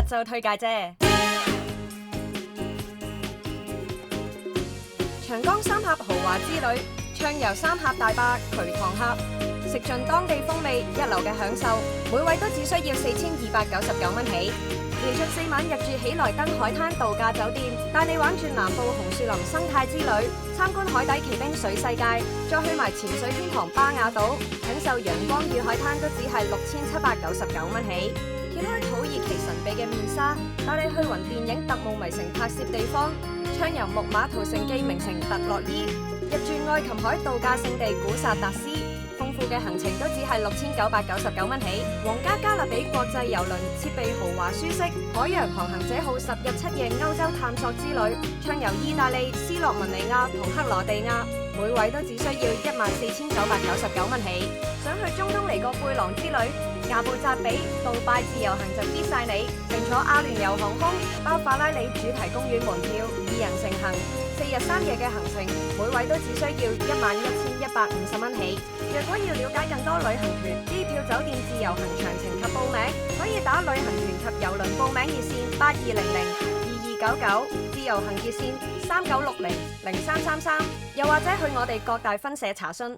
週推介啫。長江三峽豪華之旅，暢遊三峽大壩渠塘峽，食盡當地風味，一流嘅享受，每位都只需要4299蚊起。連續4晚入住喜來登海灘度假酒店，帶你玩轉南部紅樹林生態之旅，參觀海底奇冰水世界，再去埋潛水天堂巴雅島，享受陽光與海灘都只係6799蚊起。揭開土耳其神秘嘅面紗，帶你去雲電影《特務迷城》拍攝地方，暢遊木馬屠城記名城特洛伊，入住愛琴海度假勝地古薩達斯。豐富嘅行程都只係6999蚊起。皇家加勒比國際郵輪設備豪華舒適，海洋航行者號10日7夜歐洲探索之旅，暢遊意大利、斯洛文尼亞同克羅地亞，每位都只需要14999蚊起。想去中東嚟個背囊之旅，亞布扎比、杜拜自由行就必晒你。乘坐阿聯酋航空包法拉利主題公園門票，2人成行，4日3夜嘅行程，每位都只需要11150蚊起。若果要了解更多旅行團、機票、酒店、自由行詳情及報名，可以打旅行團及郵輪報名熱線82002299，自由行熱線39600333，又或者去我哋各大分社查詢。